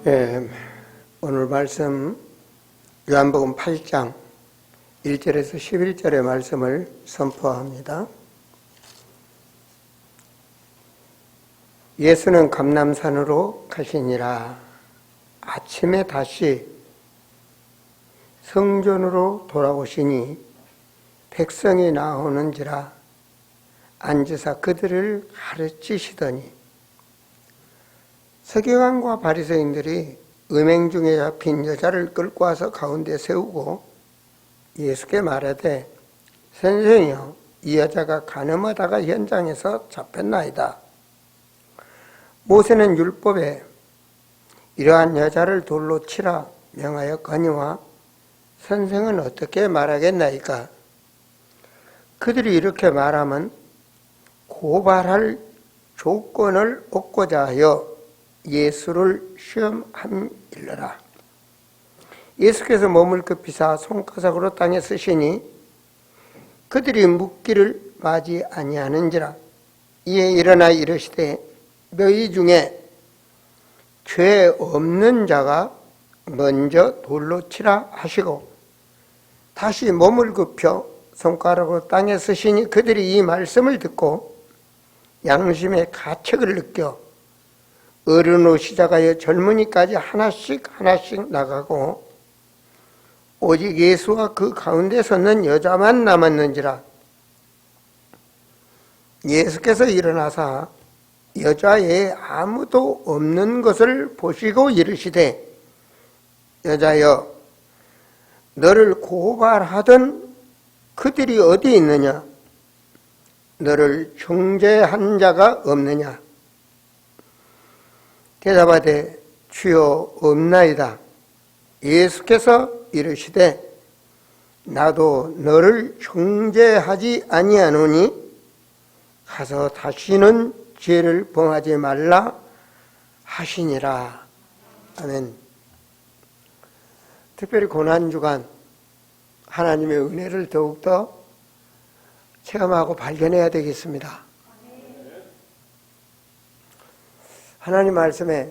예, 오늘 말씀 요한복음 8장 1절에서 11절의 말씀을 선포합니다. 예수는 감람산으로 가시니라. 아침에 다시 성전으로 돌아오시니 백성이 나오는지라 앉으사 그들을 가르치시더니 서기관과 바리새인들이 음행 중에 잡힌 여자를 끌고 와서 가운데 세우고 예수께 말하되 선생이여, 이 여자가 간음하다가 현장에서 잡혔나이다. 모세는 율법에 이러한 여자를 돌로 치라 명하였거니와 선생은 어떻게 말하겠나이까? 그들이 이렇게 말하면 고발할 조건을 얻고자 하여 예수를 시험함일러라. 예수께서 몸을 급히사 손가락으로 땅에 쓰시니 그들이 묻기를 마지 아니하는지라. 이에 일어나 이르시되 너희 중에 죄 없는 자가 먼저 돌로 치라 하시고 다시 몸을 굽혀 손가락으로 땅에 쓰시니 그들이 이 말씀을 듣고 양심의 가책을 느껴 어른으로 시작하여 젊은이까지 하나씩 나가고 오직 예수와 그 가운데 섰는 여자만 남았는지라. 예수께서 일어나사 여자에 아무도 없는 것을 보시고 이르시되 여자여, 너를 고발하던 그들이 어디 있느냐? 너를 정죄한 자가 없느냐? 대답하되 주여 없나이다. 예수께서 이르시되 나도 너를 정죄하지 아니하노니 가서 다시는 죄를 범하지 말라 하시니라. 아멘. 특별히 고난주간 하나님의 은혜를 더욱더 체험하고 발견해야 되겠습니다. 하나님 말씀에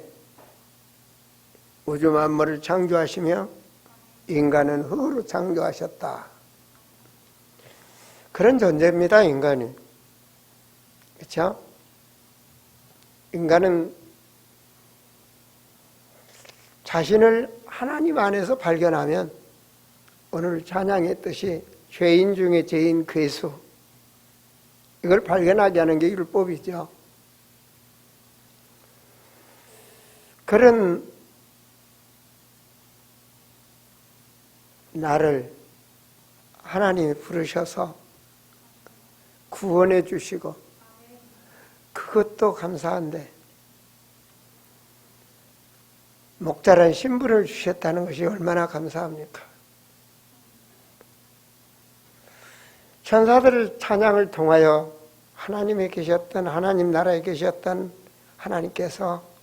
우주 만물을 창조하시며 인간은 흙으로 창조하셨다. 그런 존재입니다, 인간은. 그렇죠? 인간은 자신을 하나님 안에서 발견하면 오늘 찬양했듯이 죄인 중에 죄인 괴수, 이걸 발견하게 하는 게 율법이죠. 그런 나를 하나님이 부르셔서 구원해 주시고 그것도 감사한데 목자란 신분을 주셨다는 것이 얼마나 감사합니까? 천사들 찬양을 통하여 하나님에 계셨던, 하나님 나라에 계셨던 하나님께서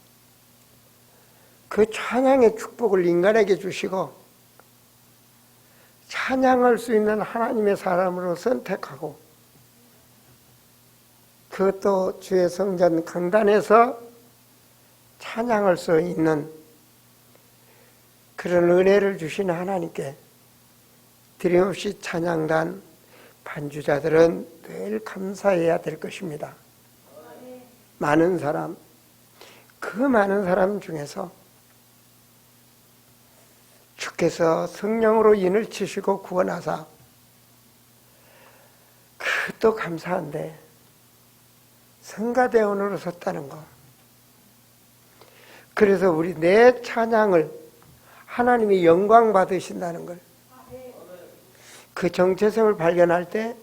그 찬양의 축복을 인간에게 주시고 찬양할 수 있는 하나님의 사람으로 선택하고 그것도 주의 성전 강단에서 찬양할 수 있는 그런 은혜를 주신 하나님께 드림없이 찬양단 반주자들은 늘 감사해야 될 것입니다. 많은 사람, 그 많은 사람 중에서 주께서 성령으로 인을 치시고 구원하사 그것도 감사한데 성가대원으로 섰다는 것, 그래서 우리 내 찬양을 하나님이 영광 받으신다는 걸, 그 정체성을 발견할 때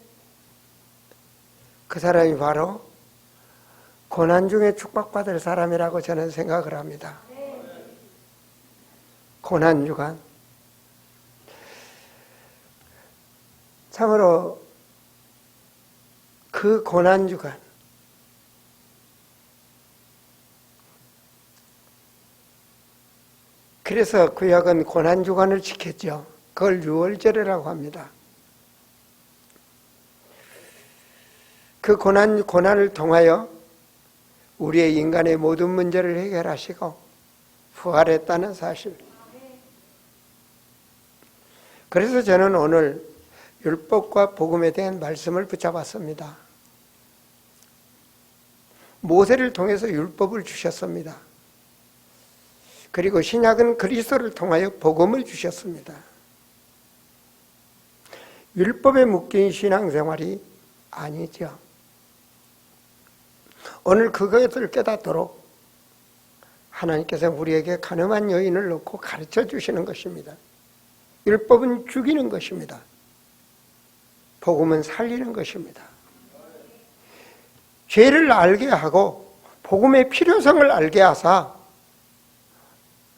그 사람이 바로 고난 중에 축복받을 사람이라고 저는 생각을 합니다. 고난주간, 참으로 그 고난주간, 그래서 구약은 고난주간을 지켰죠. 그걸 유월절이라고 합니다. 그 고난을 통하여 우리의 인간의 모든 문제를 해결하시고 부활했다는 사실. 그래서 저는 오늘 율법과 복음에 대한 말씀을 붙잡았습니다. 모세를 통해서 율법을 주셨습니다. 그리고 신약은 그리스도를 통하여 복음을 주셨습니다. 율법에 묶인 신앙생활이 아니죠. 오늘 그것을 깨닫도록 하나님께서 우리에게 가늠한 여인을 놓고 가르쳐 주시는 것입니다. 율법은 죽이는 것입니다. 복음은 살리는 것입니다. 죄를 알게 하고 복음의 필요성을 알게 하사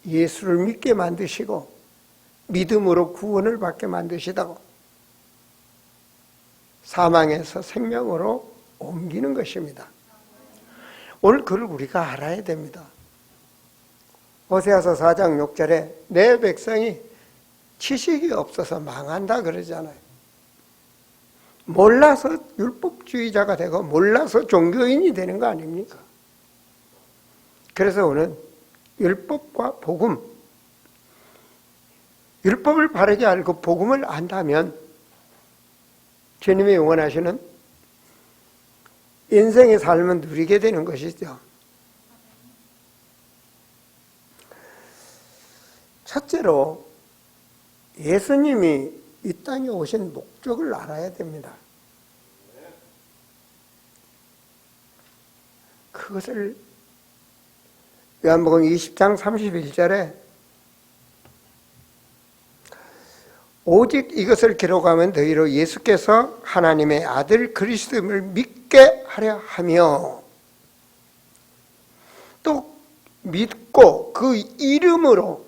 예수를 믿게 만드시고 믿음으로 구원을 받게 만드시다고 사망에서 생명으로 옮기는 것입니다. 오늘 그걸 우리가 알아야 됩니다. 호세아서 4장 6절에 내 백성이 지식이 없어서 망한다 그러잖아요. 몰라서 율법주의자가 되고 몰라서 종교인이 되는 거 아닙니까? 그래서 오늘 율법과 복음, 율법을 바르게 알고 복음을 안다면 주님이 원하시는 인생의 삶은 누리게 되는 것이죠. 첫째로 예수님이 이 땅에 오신 목적을 알아야 됩니다. 그것을 요한복음 20장 31절에 오직 이것을 기록하면 너희로 예수께서 하나님의 아들 그리스도임을 믿게 하려 하며 또 믿고 그 이름으로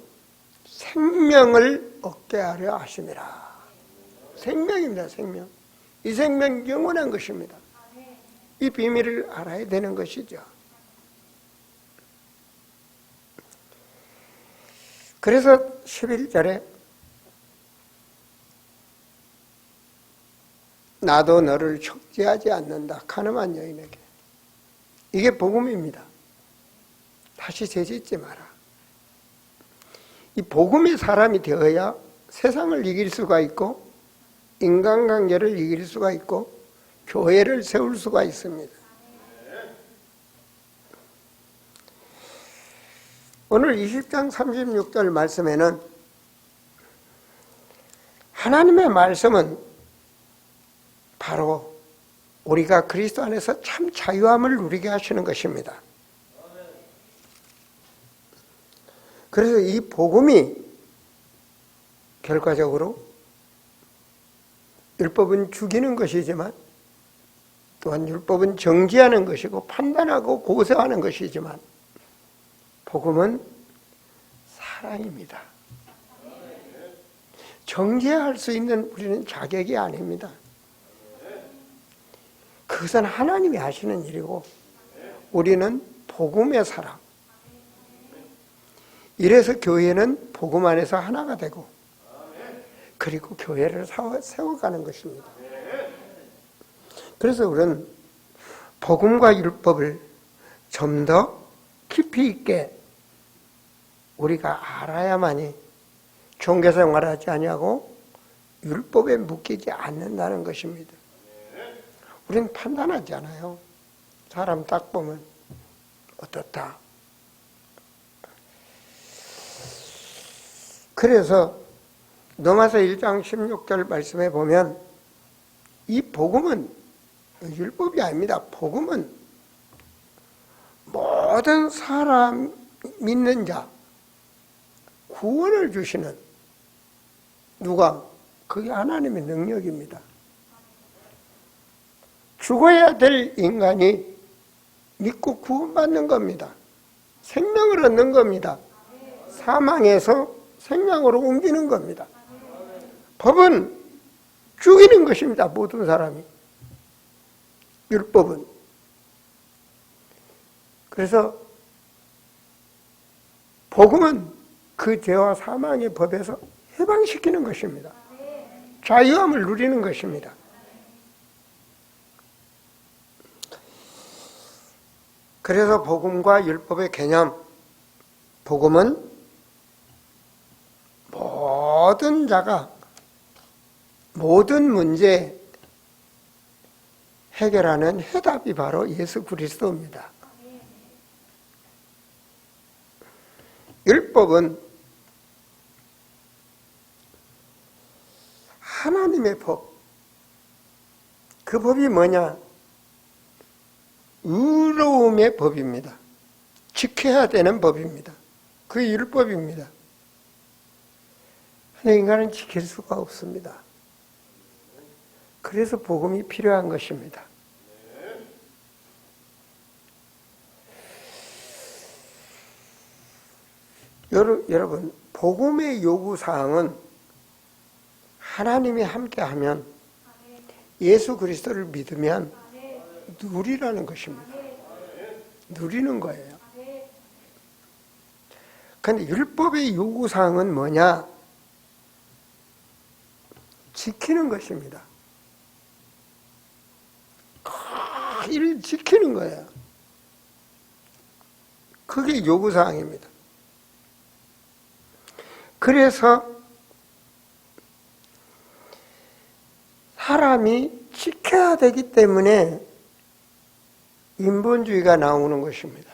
생명을 얻게 하려 하심이라. 생명입니다. 생명. 이 생명 영원한 것입니다. 이 비밀을 알아야 되는 것이죠. 그래서 11절에 나도 너를 촉지하지 않는다. 가늠한 여인에게. 이게 복음입니다. 다시 죄짓지 마라. 이 복음의 사람이 되어야 세상을 이길 수가 있고 인간관계를 이길 수가 있고 교회를 세울 수가 있습니다. 오늘 20장 36절 말씀에는 하나님의 말씀은 바로 우리가 그리스도 안에서 참 자유함을 누리게 하시는 것입니다. 그래서 이 복음이 결과적으로 율법은 죽이는 것이지만 또한 율법은 정죄하는 것이고 판단하고 고소하는 것이지만 복음은 사랑입니다. 정죄할 수 있는 우리는 자격이 아닙니다. 그것은 하나님이 하시는 일이고 우리는 복음의 사람. 이래서 교회는 복음 안에서 하나가 되고 그리고 교회를 세워가는 것입니다. 그래서 우리는 복음과 율법을 좀 더 깊이 있게 우리가 알아야만이 종교생활하지 아니하고 율법에 묶이지 않는다는 것입니다. 우리는 판단하지 않아요. 사람 딱 보면 어떻다. 그래서 로마서 1장 16절 말씀에 보면 이 복음은 율법이 아닙니다. 복음은 모든 사람 믿는 자 구원을 주시는 누가? 그게 하나님의 능력입니다. 죽어야 될 인간이 믿고 구원받는 겁니다. 생명을 얻는 겁니다. 사망에서 생명으로 옮기는 겁니다. 법은 죽이는 것입니다. 모든 사람이. 율법은. 그래서 복음은 그 죄와 사망의 법에서 해방시키는 것입니다. 자유함을 누리는 것입니다. 그래서 복음과 율법의 개념, 복음은 모든 자가 모든 문제 해결하는 해답이 바로 예수 그리스도입니다. 율법은 하나님의 법. 그 법이 뭐냐? 의로움의 법입니다. 지켜야 되는 법입니다. 그 율법입니다. 근데 인간은 지킬 수가 없습니다. 그래서 복음이 필요한 것입니다. 여러분, 복음의 요구사항은 하나님이 함께하면, 예수 그리스도를 믿으면 누리라는 것입니다. 누리는 거예요. 그런데 율법의 요구사항은 뭐냐? 지키는 것입니다. 이를 지키는 거예요. 그게 요구사항입니다. 그래서 사람이 지켜야 되기 때문에 인본주의가 나오는 것입니다.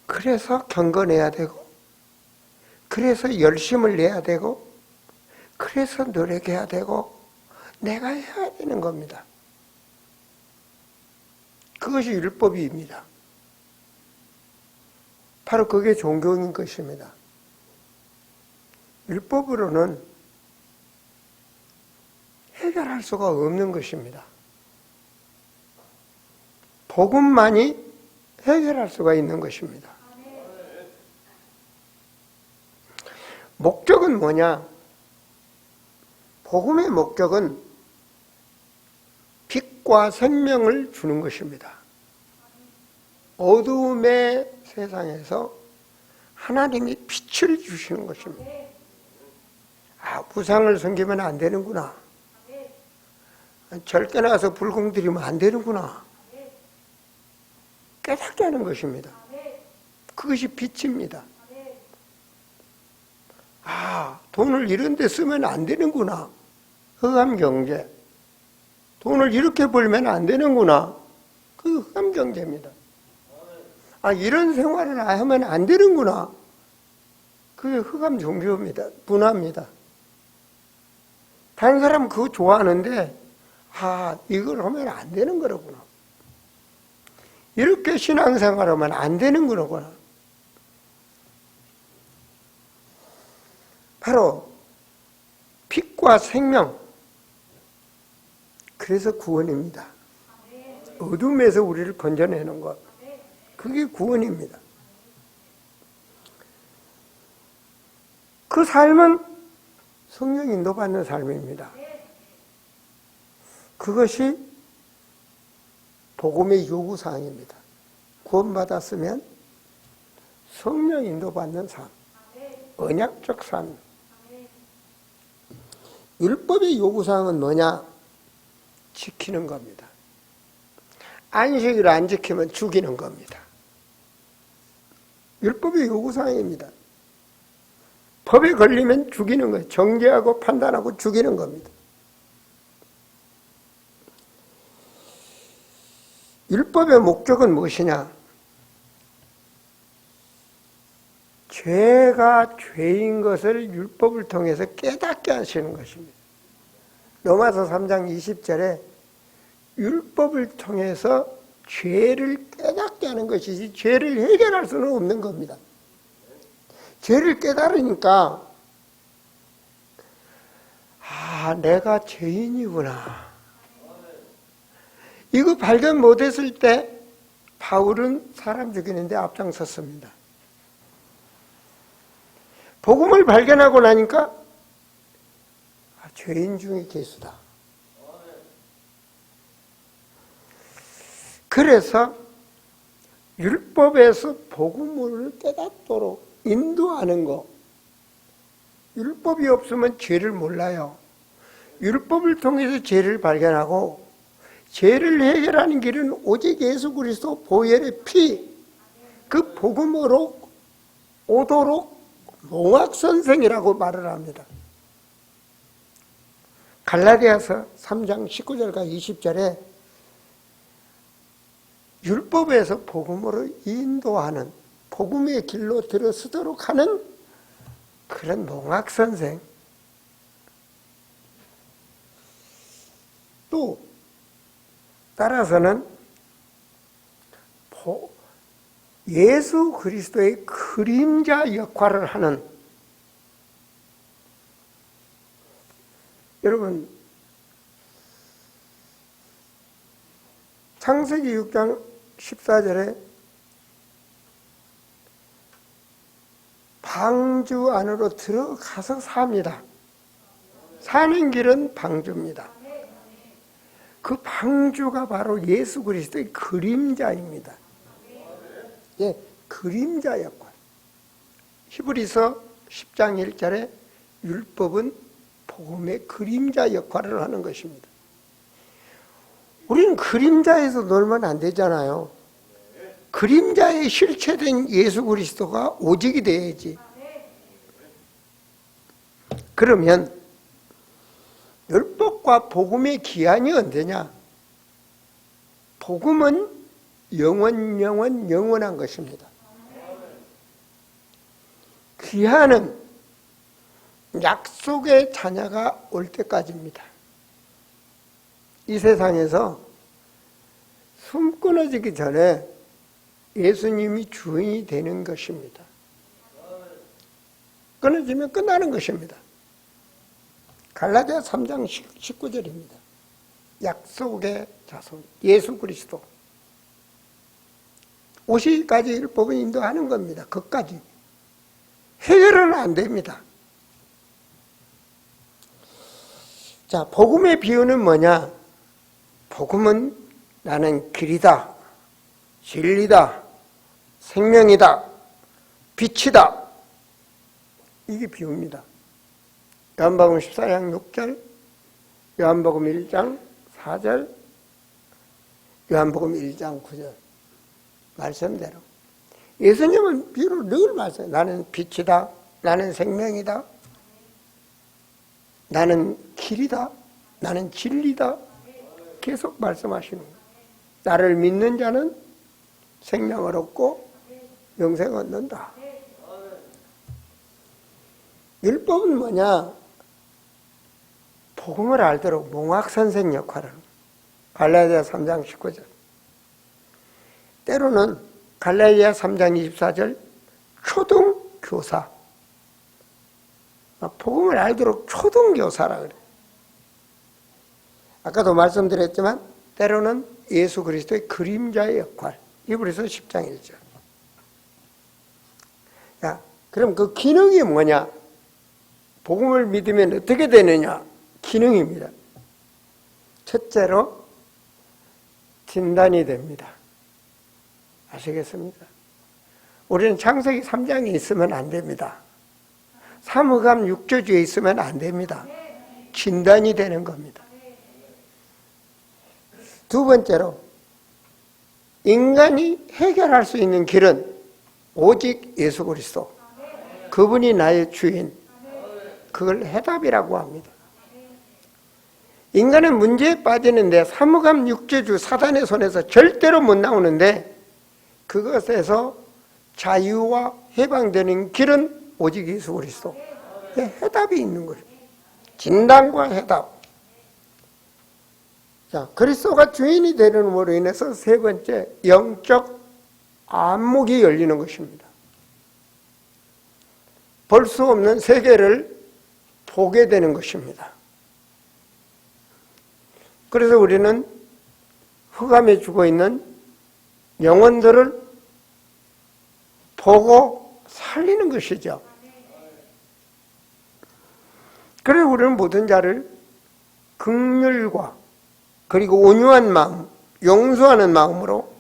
그래서 경건해야 되고, 그래서 열심을 내야 되고, 그래서 노력해야 되고, 내가 해야 되는 겁니다. 그것이 율법입니다. 바로 그게 종교인 것입니다. 율법으로는 해결할 수가 없는 것입니다. 복음만이 해결할 수가 있는 것입니다. 목적은 뭐냐? 복음의 목적은 빛과 생명을 주는 것입니다. 어두움의 세상에서 하나님이 빛을 주시는 것입니다. 우상을 섬기면 안 되는구나. 절개 나서 불공 드리면 안 되는구나. 깨닫게 하는 것입니다. 그것이 빛입니다. 돈을 이런 데 쓰면 안 되는구나. 흑암 경제. 돈을 이렇게 벌면 안 되는구나. 그 흑암 경제입니다. 이런 생활을 하면 안 되는구나. 그게 흑암 종교입니다. 문화입니다. 다른 사람은 그거 좋아하는데, 이걸 하면 안 되는 거로구나. 이렇게 신앙생활하면 안 되는 거로구나. 바로 빛과 생명. 그래서 구원입니다. 어둠에서 우리를 건져내는 것. 그게 구원입니다. 그 삶은 성령 인도받는 삶입니다. 그것이 복음의 요구사항입니다. 구원받았으면 성령 인도받는 삶, 언약적 삶. 율법의 요구사항은 뭐냐? 지키는 겁니다. 안식일을 안 지키면 죽이는 겁니다. 율법의 요구사항입니다. 법에 걸리면 죽이는 거예요. 정죄하고 판단하고 죽이는 겁니다. 율법의 목적은 무엇이냐? 죄가 죄인 것을 율법을 통해서 깨닫게 하시는 것입니다. 로마서 3장 20절에 율법을 통해서 죄를 깨닫게 하는 것이지 죄를 해결할 수는 없는 겁니다. 죄를 깨달으니까 내가 죄인이구나. 이거 발견 못했을 때 바울은 사람 죽이는데 앞장섰습니다. 복음을 발견하고 나니까 죄인 중에 괴수다. 그래서 율법에서 복음을 깨닫도록 인도하는 것. 율법이 없으면 죄를 몰라요. 율법을 통해서 죄를 발견하고 죄를 해결하는 길은 오직 예수 그리스도 보혈의 피, 그 복음으로 오도록 농악선생이라고 말을 합니다. 갈라디아서 3장 19절과 20절에 율법에서 복음으로 인도하는, 복음의 길로 들어서도록 하는 그런 농악선생, 또 따라서는 예수 그리스도의 그림자 역할을 하는, 여러분 창세기 6장 14절에 방주 안으로 들어가서 삽니다. 사는 길은 방주입니다. 그 방주가 바로 예수 그리스도의 그림자입니다. 예, 그림자 역할. 히브리서 10장 1절에 율법은 복음의 그림자 역할을 하는 것입니다. 우리는 그림자에서 놀면 안 되잖아요. 그림자에 실체된 예수 그리스도가 오직이 돼야지. 그러면 율법과 복음의 기한이 언제냐? 복음은 영원한 것입니다. 기한은 약속의 자녀가 올 때까지입니다. 이 세상에서 숨 끊어지기 전에 예수님이 주인이 되는 것입니다. 끊어지면 끝나는 것입니다. 갈라디아 3장 19절입니다. 약속의 자손 예수 그리스도 오시기까지 율법은 인도하는 겁니다. 그까지 해결은 안 됩니다. 자, 복음의 비유는 뭐냐? 복음은 나는 길이다, 진리다, 생명이다, 빛이다. 이게 비유입니다. 요한복음 14장 6절, 요한복음 1장 4절, 요한복음 1장 9절 말씀대로 예수님은 비유를 늘 말씀해요. 나는 빛이다, 나는 생명이다, 나는 길이다, 나는 진리다 계속 말씀하시는 거예요. 나를 믿는 자는 생명을 얻고 영생을 얻는다. 율법은 뭐냐? 복음을 알도록 몽학선생 역할을. 갈라디아 3장 19절. 때로는 갈라디아 3장 24절 초등교사. 복음을 알도록 초등교사라 그래. 아까도 말씀드렸지만 때로는 예수 그리스도의 그림자의 역할. 히브리서 10장 1절. 야, 그럼 그 기능이 뭐냐? 복음을 믿으면 어떻게 되느냐? 기능입니다. 첫째로 진단이 됩니다. 아시겠습니까? 우리는 창세기 3장에 있으면 안 됩니다. 사무감 6조주에 있으면 안 됩니다. 진단이 되는 겁니다. 두 번째로 인간이 해결할 수 있는 길은 오직 예수 그리스도. 그분이 나의 주인. 그걸 해답이라고 합니다. 인간은 문제에 빠지는데 사무감 6조주 사단의 손에서 절대로 못 나오는데 그것에서 자유와 해방되는 길은 오직 예수 그리스도. 해답이 있는 거예요. 진단과 해답. 자, 그리스도가 주인이 되는으로 인해서 세 번째, 영적 안목이 열리는 것입니다. 볼 수 없는 세계를 보게 되는 것입니다. 그래서 우리는 흑암에 죽어 있는 영혼들을 보고 살리는 것이죠. 그래서 우리는 모든 자를 긍휼과 그리고 온유한 마음, 용서하는 마음으로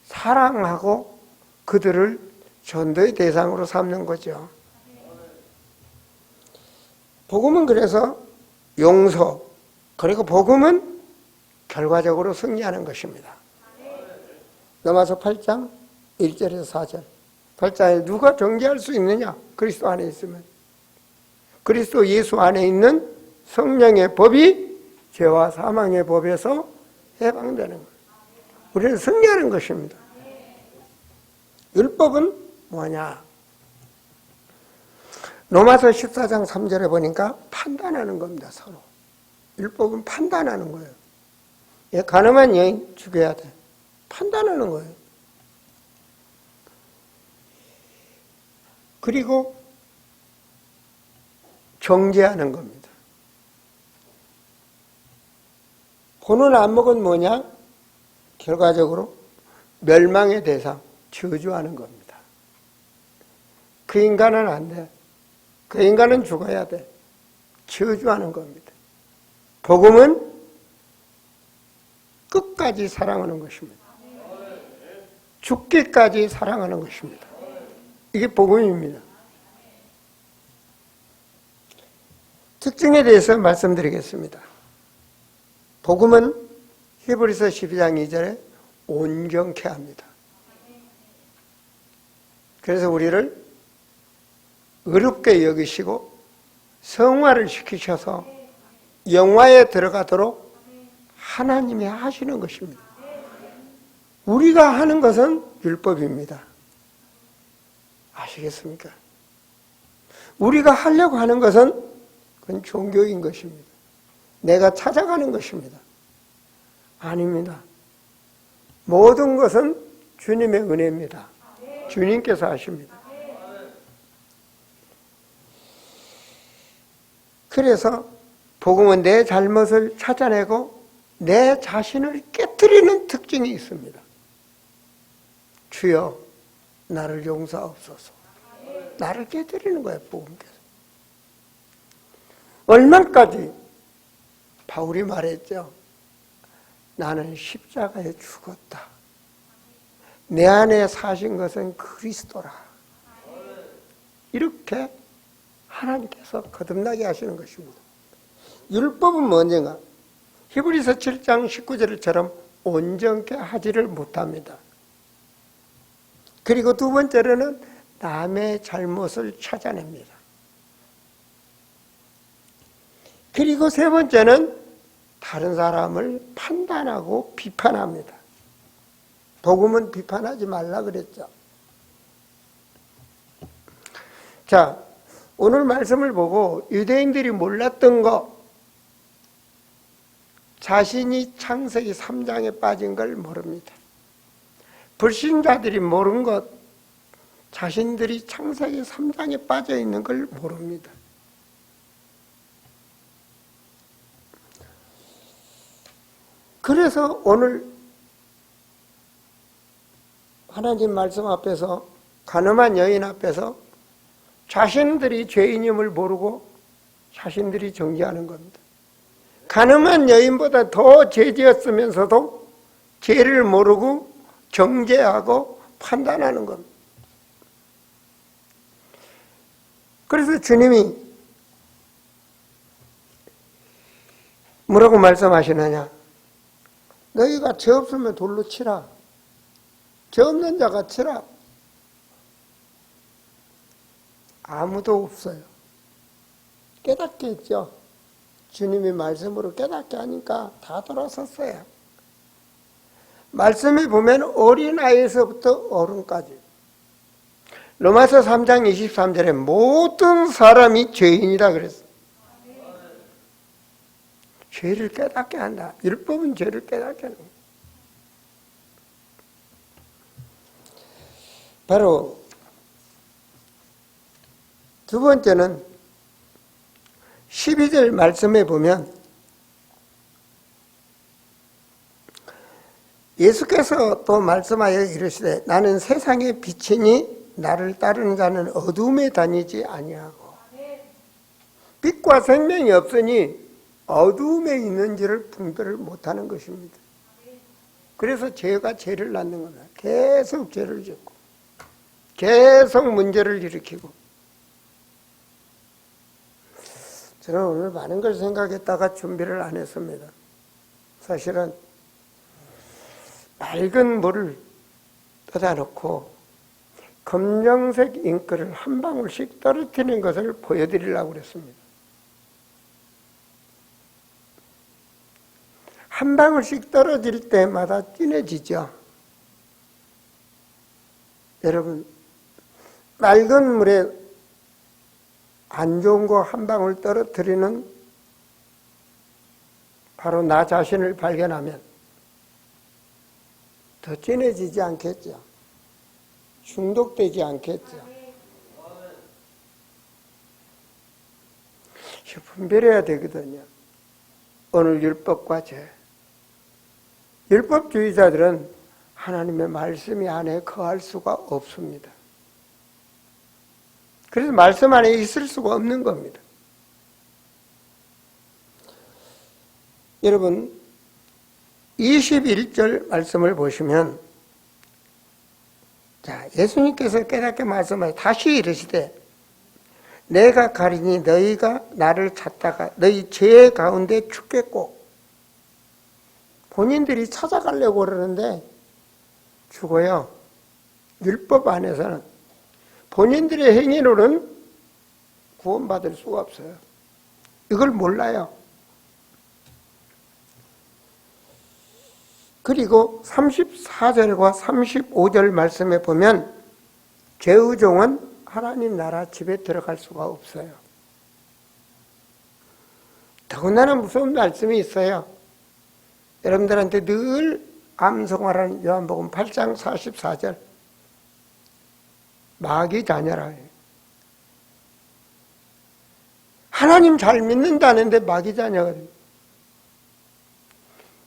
사랑하고 그들을 전도의 대상으로 삼는 거죠. 복음은 그래서 용서, 그리고 복음은 결과적으로 승리하는 것입니다. 로마서 8장 1절에서 4절. 8장에 누가 정죄할 수 있느냐? 그리스도 안에 있으면. 그리스도 예수 안에 있는 성령의 법이 죄와 사망의 법에서 해방되는 거예요. 우리는 승리하는 것입니다. 율법은 뭐냐? 로마서 14장 3절에 보니까 판단하는 겁니다. 서로. 율법은 판단하는 거예요. 가늠한 여인 죽여야 돼. 판단하는 거예요. 그리고 정죄하는 겁니다. 본을 안 먹은 뭐냐? 결과적으로 멸망의 대상, 저주하는 겁니다. 그 인간은 안 돼. 그 인간은 죽어야 돼. 저주하는 겁니다. 복음은 끝까지 사랑하는 것입니다. 죽기까지 사랑하는 것입니다. 이게 복음입니다. 특징에 대해서 말씀드리겠습니다. 복음은 히브리서 12장 2절에 온전케 합니다. 그래서 우리를 의롭게 여기시고 성화를 시키셔서 영화에 들어가도록 하나님이 하시는 것입니다. 우리가 하는 것은 율법입니다. 아시겠습니까? 우리가 하려고 하는 것은 그건 종교인 것입니다. 내가 찾아가는 것입니다. 아닙니다. 모든 것은 주님의 은혜입니다. 주님께서 하십니다. 그래서 복음은 내 잘못을 찾아내고 내 자신을 깨트리는 특징이 있습니다. 주여 나를 용서하옵소서. 나를 깨트리는 거예요. 복음께서. 얼마까지 바울이 말했죠. 나는 십자가에 죽었다. 내 안에 사신 것은 그리스도라. 이렇게 하나님께서 거듭나게 하시는 것입니다. 율법은 뭐냐? 히브리서 7장 19절처럼 온전케 하지를 못합니다. 그리고 두 번째로는 남의 잘못을 찾아냅니다. 그리고 세 번째는 다른 사람을 판단하고 비판합니다. 복음은 비판하지 말라 그랬죠. 자, 오늘 말씀을 보고 유대인들이 몰랐던 거, 자신이 창세기 3장에 빠진 걸 모릅니다. 불신자들이 모른 것, 자신들이 창세기 3장에 빠져 있는 걸 모릅니다. 그래서 오늘 하나님 말씀 앞에서, 가늠한 여인 앞에서 자신들이 죄인임을 모르고 자신들이 정죄하는 겁니다. 가늠한 여인보다 더 죄지었으면서도 죄를 모르고 정죄하고 판단하는 겁니다. 그래서 주님이 뭐라고 말씀하시느냐? 너희가 죄 없으면 돌로 치라. 죄 없는 자가 치라. 아무도 없어요. 깨닫게 했죠. 주님이 말씀으로 깨닫게 하니까 다 돌아섰어요. 말씀에 보면 어린아이에서부터 어른까지. 로마서 3장 23절에 모든 사람이 죄인이다 그랬어요. 죄를 깨닫게 한다. 율법은 죄를 깨닫게 하는 거예요. 바로 두 번째는 12절 말씀에 보면 예수께서 또 말씀하여 이르시되 나는 세상의 빛이니 나를 따르는 자는 어둠에 다니지 아니하고 빛과 생명이 없으니 어둠에 있는지를 분별을 못하는 것입니다. 그래서 죄가 죄를 낳는 겁니다. 계속 죄를 짓고 계속 문제를 일으키고. 저는 오늘 많은 걸 생각했다가 준비를 안 했습니다. 사실은 맑은 물을 떠다 놓고 검정색 잉크를 한 방울씩 떨어뜨리는 것을 보여드리려고 그랬습니다. 한 방울씩 떨어질 때마다 진해지죠. 여러분, 맑은 물에 안 좋은 거 한 방울 떨어뜨리는 바로 나 자신을 발견하면 더 진해지지 않겠죠. 중독되지 않겠죠. 분별해야 되거든요. 오늘 율법과 죄. 율법주의자들은 하나님의 말씀이 안에 거할 수가 없습니다. 그래서 말씀 안에 있을 수가 없는 겁니다. 여러분, 21절 말씀을 보시면, 자, 예수님께서 깨닫게 말씀하여 다시 이르시되, 내가 가리니 너희가 나를 찾다가 너희 죄 가운데 죽겠고, 본인들이 찾아가려고 그러는데 죽어요. 율법 안에서는 본인들의 행위로는 구원받을 수가 없어요. 이걸 몰라요. 그리고 34절과 35절 말씀에 보면 죄의 종은 하나님 나라 집에 들어갈 수가 없어요. 더군다나 무서운 말씀이 있어요. 여러분들한테 늘 암송하라는 요한복음 8장 44절. 마귀 자녀라. 하나님 잘 믿는다는데 마귀 자녀가 됩니다.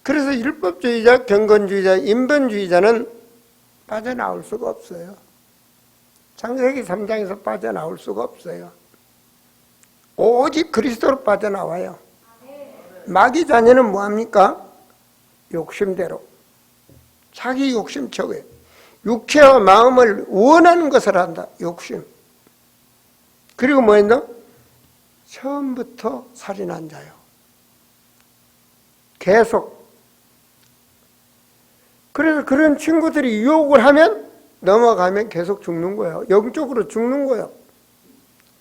그래서 율법주의자, 경건주의자, 인본주의자는 빠져나올 수가 없어요. 창세기 3장에서 빠져나올 수가 없어요. 오직 그리스도로 빠져나와요. 마귀 자녀는 뭐합니까? 욕심대로. 자기 욕심척에 육체와 마음을 원하는 것을 한다. 욕심. 그리고 뭐 했나? 처음부터 살인한 자요. 계속. 그래서 그런 친구들이 유혹을 하면 넘어가면 계속 죽는 거예요. 영적으로 죽는 거예요.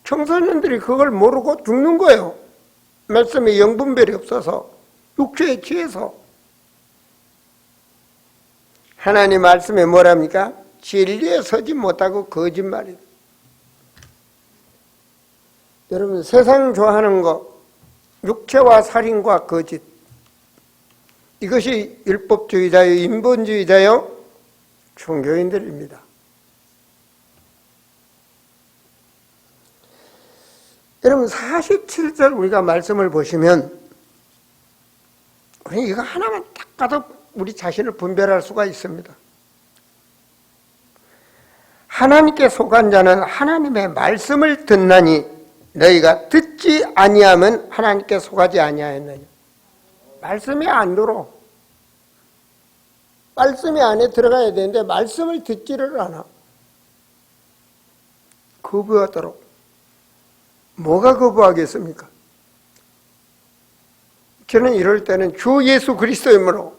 청소년들이 그걸 모르고 죽는 거예요. 말씀에 영분별이 없어서 육체에 취해서. 하나님 말씀에 뭐랍니까? 진리에 서지 못하고 거짓말이다. 여러분, 세상 좋아하는 거, 육체와 살인과 거짓, 이것이 율법주의자요, 인본주의자요, 종교인들입니다. 여러분, 47절 우리가 말씀을 보시면 우리 이거 하나만 딱 봐도 우리 자신을 분별할 수가 있습니다. 하나님께 속한 자는 하나님의 말씀을 듣나니 너희가 듣지 아니하면 하나님께 속하지 아니하였느냐. 말씀이 안 들어. 말씀이 안에 들어가야 되는데 말씀을 듣지를 않아. 거부하도록. 뭐가 거부하겠습니까? 저는 이럴 때는 주 예수 그리스도이므로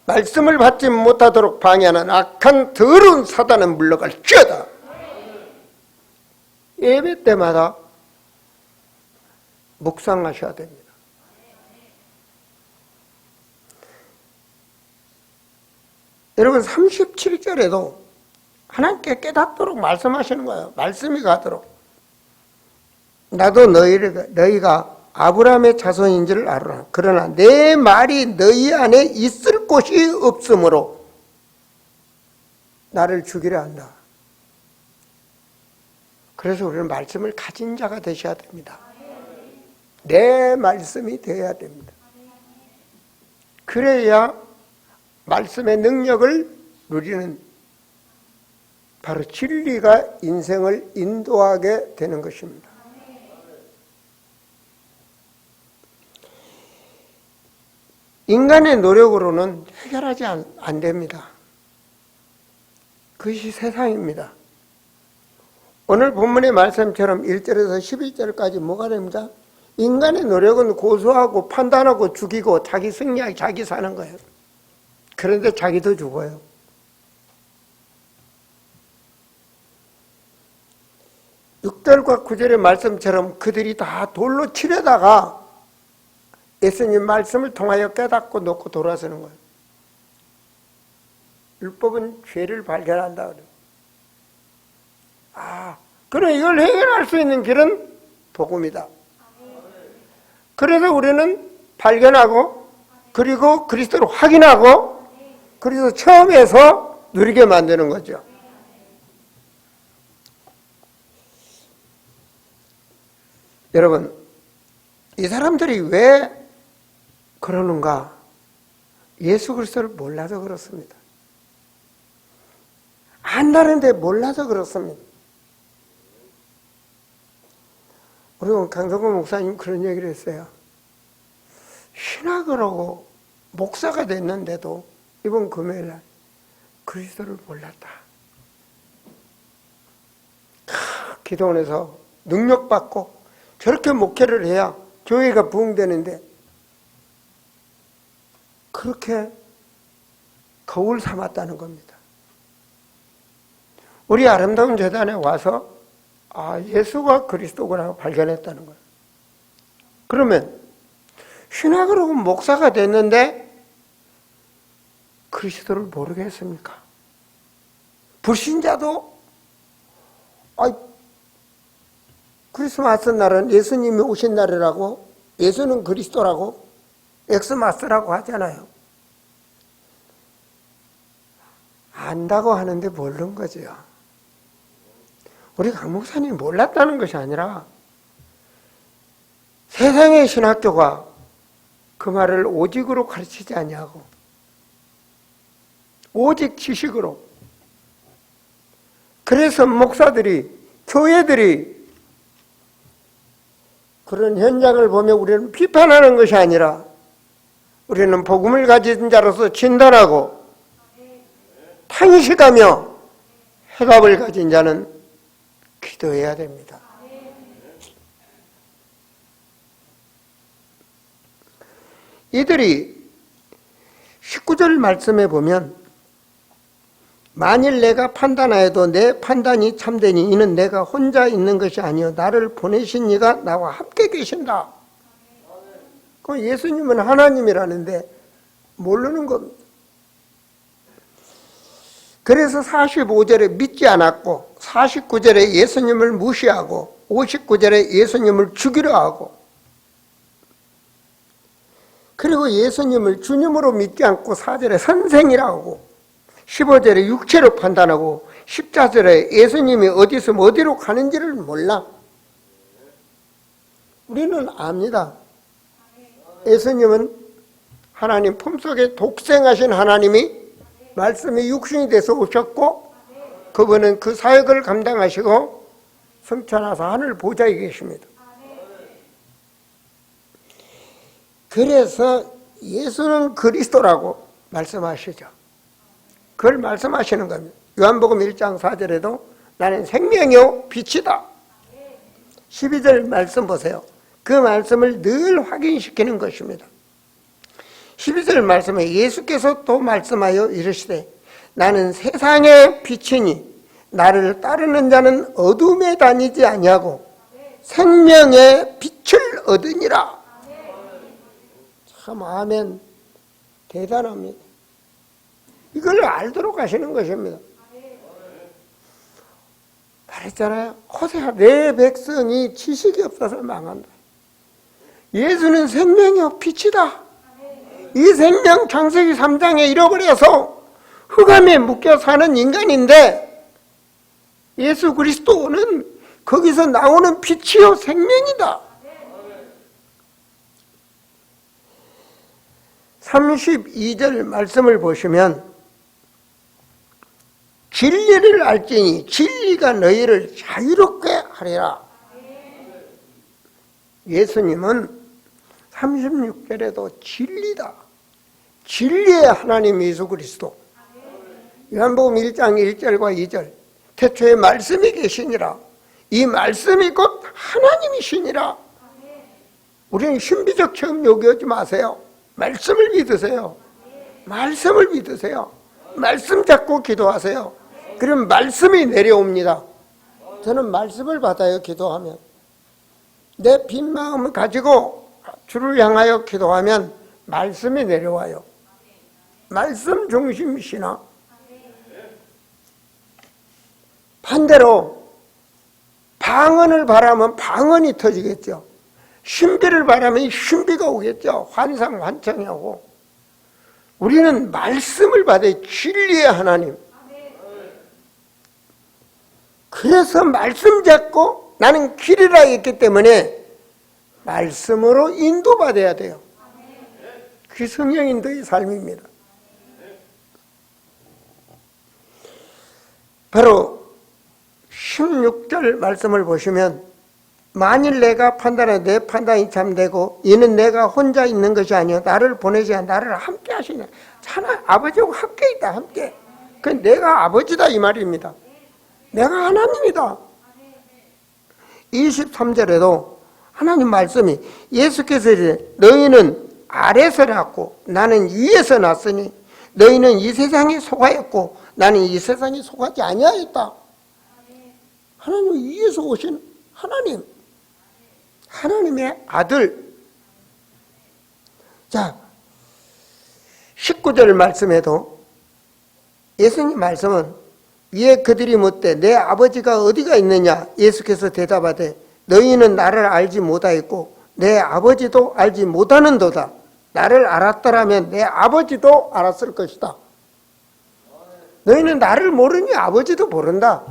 말씀을 받지 못하도록 방해하는 악한 더러운 사단은 물러갈지어다. 예배 때마다 묵상하셔야 됩니다. 여러분 37절에도 하나님께 깨닫도록 말씀하시는 거예요. 말씀이 가도록. 나도 너희가 아브라함의 자손인 줄 알아. 그러나 내 말이 너희 안에 있을 곳이 없으므로 나를 죽이려 한다. 그래서 우리는 말씀을 가진 자가 되셔야 됩니다. 내 말씀이 되어야 됩니다. 그래야 말씀의 능력을 누리는 바로 진리가 인생을 인도하게 되는 것입니다. 인간의 노력으로는 해결하지 안 됩니다. 그것이 세상입니다. 오늘 본문의 말씀처럼 1절에서 11절까지 뭐가 됩니까? 인간의 노력은 고소하고 판단하고 죽이고 자기 승리하기 자기 사는 거예요. 그런데 자기도 죽어요. 6절과 9절의 말씀처럼 그들이 다 돌로 치려다가 예수님 말씀을 통하여 깨닫고 놓고 돌아서는 거예요. 율법은 죄를 발견한다 그래요. 그럼 이걸 해결할 수 있는 길은 복음이다. 그래서 우리는 발견하고 그리고 그리스도를 확인하고 그래서 처음에서 누리게 만드는 거죠. 여러분, 이 사람들이 왜 그러는가? 예수 그리스도를 몰라서 그렇습니다. 안다는데 몰라서 그렇습니다. 우리 강성구 목사님 그런 얘기를 했어요. 신학을 하고 목사가 됐는데도 이번 금요일날 그리스도를 몰랐다. 기도원에서 능력받고 저렇게 목회를 해야 교회가 부흥되는데 그렇게 거울 삼았다는 겁니다. 우리 아름다운 재단에 와서 예수가 그리스도구나 발견했다는 거예요. 그러면 신학을 하고 목사가 됐는데 그리스도를 모르겠습니까? 불신자도 크리스마스 날은 예수님이 오신 날이라고, 예수는 그리스도라고, 엑스마스라고 하잖아요. 안다고 하는데 모르는 거죠. 우리 강 목사님이 몰랐다는 것이 아니라 세상의 신학교가 그 말을 오직으로 가르치지 아니하고 오직 지식으로. 그래서 목사들이, 교회들이 그런 현장을 보며 우리는 비판하는 것이 아니라 우리는 복음을 가진 자로서 진단하고 탄식하며 해답을 가진 자는 기도해야 됩니다. 이들이 19절 말씀에 보면 만일 내가 판단하여도 내 판단이 참되니 이는 내가 혼자 있는 것이 아니요 나를 보내신 이가 나와 함께 계신다. 그 예수님은 하나님이라는데 모르는 겁니다. 그래서 45절에 믿지 않았고 49절에 예수님을 무시하고 59절에 예수님을 죽이려 하고 그리고 예수님을 주님으로 믿지 않고 4절에 선생이라고 하고 15절에 육체로 판단하고 14절에 예수님이 어디서 어디로 가는지를 몰라. 우리는 압니다. 예수님은 하나님 품속에 독생하신 하나님이 말씀이 육신이 돼서 오셨고 그분은 그 사역을 감당하시고 승천하사 하늘 보좌에 계십니다. 그래서 예수는 그리스도라고 말씀하시죠. 그걸 말씀하시는 겁니다. 요한복음 1장 4절에도 나는 생명이요 빛이다. 12절 말씀 보세요. 그 말씀을 늘 확인시키는 것입니다. 12절 말씀에 예수께서 또 말씀하여 이르시되 나는 세상의 빛이니 나를 따르는 자는 어둠에 다니지 아니하고 생명의 빛을 얻으니라. 참 아멘. 대단합니다. 이걸 알도록 하시는 것입니다. 말했잖아요. 호세아 내 백성이 지식이 없어서 망한다. 예수는 생명이요 빛이다. 이 생명 창세기 3장에 잃어버려서 흑암에 묶여 사는 인간인데 예수 그리스도는 거기서 나오는 빛이요 생명이다. 32절 말씀을 보시면 진리를 알지니 진리가 너희를 자유롭게 하리라. 예수님은 36절에도 진리다. 진리의 하나님 예수 그리스도. 요한복음 1장 1절과 2절 태초에 말씀이 계시니라. 이 말씀이 곧 하나님이시니라. 우리는 신비적 체험 요구하지 마세요. 말씀을 믿으세요. 말씀을 믿으세요. 말씀 잡고 기도하세요. 그럼 말씀이 내려옵니다. 저는 말씀을 받아요. 기도하면 내 빈 마음을 가지고 주를 향하여 기도하면 말씀이 내려와요. 말씀 중심 신앙. 반대로 방언을 바라면 방언이 터지겠죠. 신비를 바라면 신비가 오겠죠. 환상 환청이 오고. 우리는 말씀을 받아요. 진리의 하나님. 그래서 말씀 잡고 나는 길이라 했기 때문에 말씀으로 인도받아야 돼요. 그게 성령인도의 삶입니다. 바로 16절 말씀을 보시면 만일 내가 판단해 내 판단이 참되고 이는 내가 혼자 있는 것이 아니요 나를 보내지 않아 나를 함께 하시냐. 하나 아버지하고 함께 있다. 함께. 그 내가 아버지다 이 말입니다. 내가 하나님이다. 23절에도 하나님 말씀이 예수께서 이르되 너희는 아래서 났고 나는 위에서 났으니 너희는 이 세상에 속하였고 나는 이 세상에 속하지 아니하였다. 하나님 위에서 오신 하나님, 하나님의 아들. 자, 19절 말씀에도 예수님 말씀은 위에 그들이 묻되 내 아버지가 어디가 있느냐. 예수께서 대답하되 너희는 나를 알지 못하였고 내 아버지도 알지 못하는도다. 나를 알았더라면 내 아버지도 알았을 것이다. 너희는 나를 모르니 아버지도 모른다.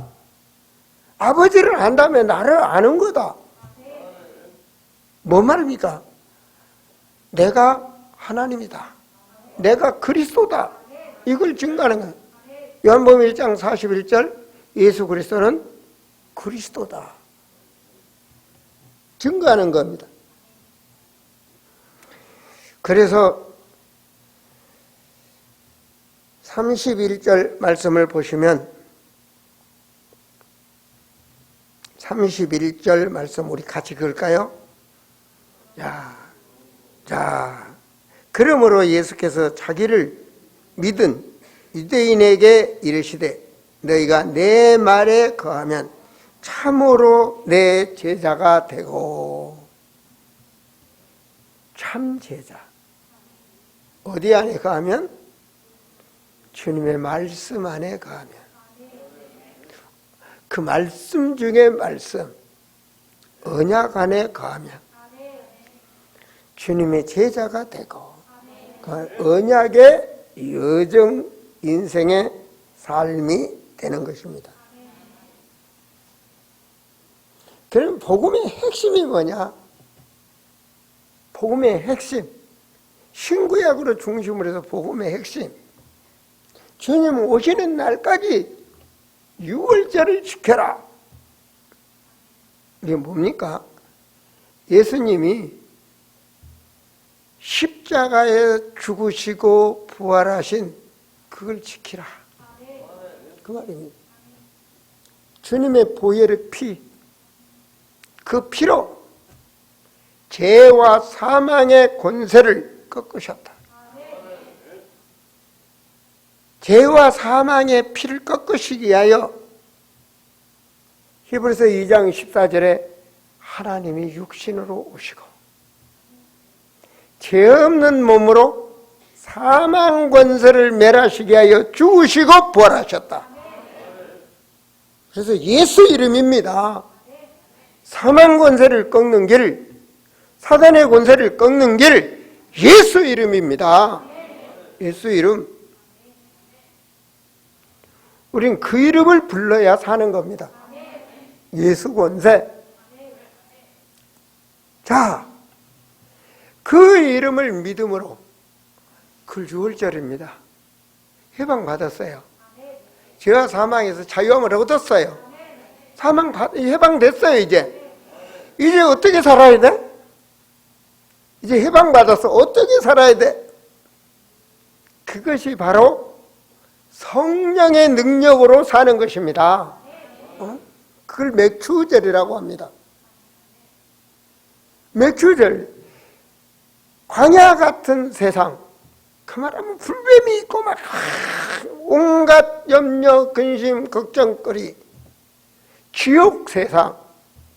아버지를 안다면 나를 아는 거다. 뭔 말입니까? 내가 하나님이다. 내가 그리스도다. 이걸 증거하는 거예요. 요한복음 1장 41절 예수 그리스도는 그리스도다. 증거하는 겁니다. 그래서 31절 말씀을 보시면 31절 말씀 우리 같이 읽을까요? 자, 그러므로 예수께서 자기를 믿은 유대인에게 이르시되 너희가 내 말에 거하면 참으로 내 제자가 되고. 참 제자. 어디 안에 거하면? 주님의 말씀 안에 거하면. 그 말씀 중에 말씀, 언약 안에 거하면 주님의 제자가 되고 그 언약의 여정 인생의 삶이 되는 것입니다. 그럼 복음의 핵심이 뭐냐? 복음의 핵심, 신구약으로 중심으로 해서 복음의 핵심, 주님 오시는 날까지 6월절을 지켜라. 이게 뭡니까? 예수님이 십자가에 죽으시고 부활하신 그걸 지키라. 그 말입니다. 주님의 보혈의 피, 그 피로 죄와 사망의 권세를 꺾으셨다. 죄와 사망의 피를 꺾으시기 위하여 히브리서 2장 14절에 하나님이 육신으로 오시고 죄 없는 몸으로 사망 권세를 멸하시기 위하여 죽으시고 부활하셨다. 그래서 예수 이름입니다. 사망 권세를 꺾는 길, 사단의 권세를 꺾는 길, 예수 이름입니다. 예수 이름. 우린 그 이름을 불러야 사는 겁니다. 예수 권세. 자, 그 이름을 믿음으로 그 6월절입니다. 해방받았어요. 죄와 사망에서 자유함을 얻었어요. 해방됐어요. 이제 어떻게 살아야 돼? 이제 해방받아서 어떻게 살아야 돼? 그것이 바로 성령의 능력으로 사는 것입니다. 그걸 맥추절이라고 합니다. 맥추절, 광야 같은 세상, 그 말하면 불뱀이 있고 막 온갖 염려, 근심, 걱정거리, 지옥 세상,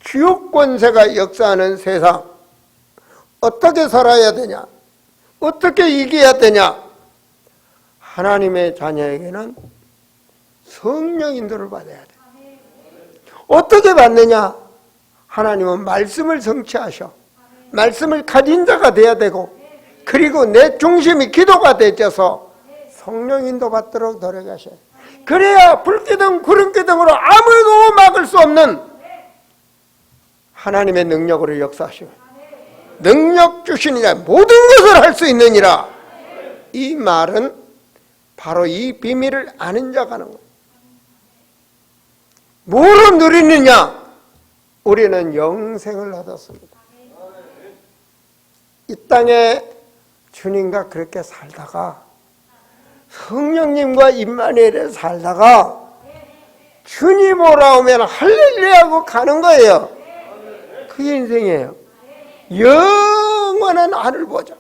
지옥 권세가 역사하는 세상, 어떻게 살아야 되냐? 어떻게 이겨야 되냐? 하나님의 자녀에게는 성령 인도를 받아야 돼. 어떻게 받느냐? 하나님은 말씀을 성취하셔. 말씀을 가진 자가 돼야 되고, 그리고 내 중심이 기도가 되어서 성령 인도 받도록 노력하셔요. 그래야 불기둥 구름기둥으로 아무도 막을 수 없는 하나님의 능력으로 역사하시고, 능력 주시니라 모든 것을 할 수 있느니라. 이 말은 바로 이 비밀을 아는 자가 하는 거예요. 뭐로 누리느냐? 우리는 영생을 얻었습니다. 이 땅에 주님과 그렇게 살다가, 성령님과 임마누엘에 살다가 주님 오라오면 할렐루야하고 가는 거예요. 그게 인생이에요. 영원한 하늘 보자.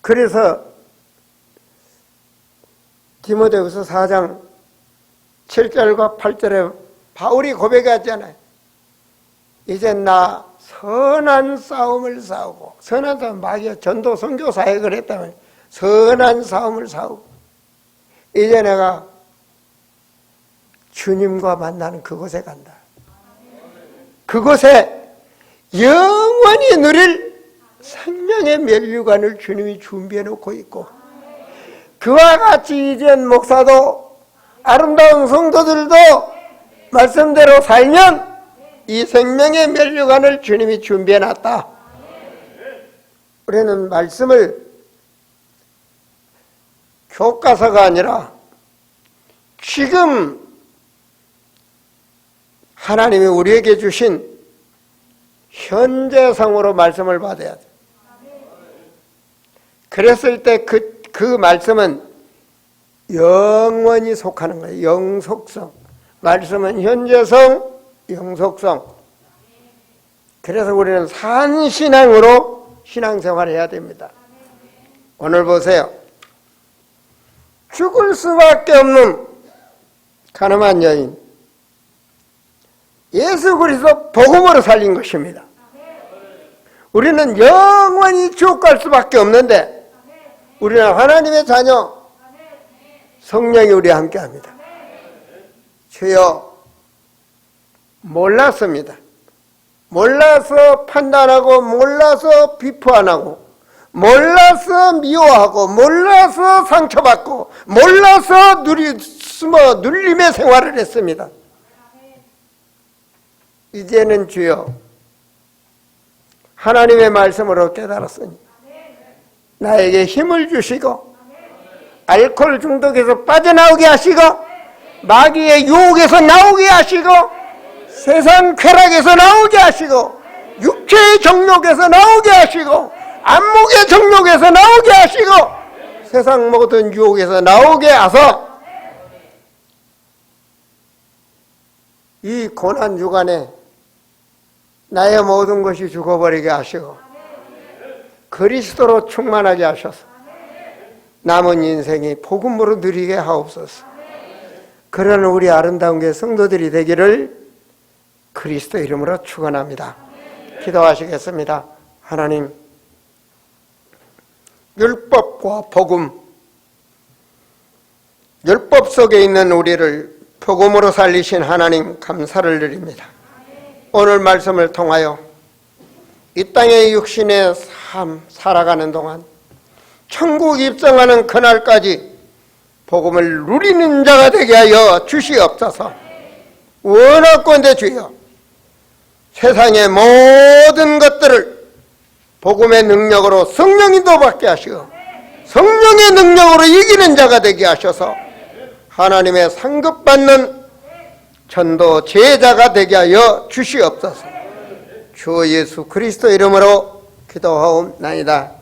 그래서 디모데후서 4장 7절과 8절에 바울이 고백하잖아요. 이제 나 선한 싸움을 싸우고, 선한 싸움, 마귀가 전도 선교 사역을 했다면 선한 싸움을 싸우고, 이제 내가 주님과 만나는 그곳에 간다. 그곳에 영원히 누릴 생명의 면류관을 주님이 준비해 놓고 있고, 그와 같이 이젠 목사도 아름다운 성도들도 말씀대로 살면 이 생명의 면류관을 주님이 준비해 놨다. 우리는 말씀을 교과서가 아니라 지금 하나님이 우리에게 주신 현재성으로 말씀을 받아야 돼. 그랬을 때 그 말씀은 영원히 속하는 거예요. 영속성. 말씀은 현재성, 영속성. 그래서 우리는 산신앙으로 신앙생활을 해야 됩니다. 오늘 보세요. 죽을 수밖에 없는 가늠한 여인, 예수 그리스도 복음으로 살린 것입니다. 우리는 영원히 지옥 갈 수밖에 없는데, 우리는 하나님의 자녀, 성령이 우리와 함께합니다. 주여, 몰랐습니다. 몰라서 판단하고, 몰라서 비판하고, 몰라서 미워하고, 몰라서 상처받고, 몰라서 숨어 눌림의 생활을 했습니다. 이제는 주여, 하나님의 말씀으로 깨달았으니 나에게 힘을 주시고, 알코올 중독에서 빠져나오게 하시고, 마귀의 유혹에서 나오게 하시고, 세상 쾌락에서 나오게 하시고, 육체의 정욕에서 나오게 하시고, 안목의 정욕에서 나오게 하시고, 세상 모든 유혹에서 나오게 하소. 이 고난 주간에 나의 모든 것이 죽어버리게 하시고 그리스도로 충만하게 하셔서 남은 인생이 복음으로 누리게 하옵소서. 그러는 우리 아름다운 교회 성도들이 되기를 그리스도 이름으로 축원합니다. 기도하시겠습니다. 하나님, 율법과 복음, 율법 속에 있는 우리를 복음으로 살리신 하나님 감사를 드립니다. 오늘 말씀을 통하여 이 땅의 육신의 삶 살아가는 동안 천국 입성하는 그날까지 복음을 누리는 자가 되게 하여 주시옵소서. 원하건대 주여, 세상의 모든 것들을 복음의 능력으로 성령 인도받게 하시고 성령의 능력으로 이기는 자가 되게 하셔서 하나님의 상급받는 전도 제자가 되게 하여 주시옵소서. 주 예수 그리스도 이름으로 기도하옵나이다.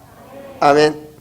아멘.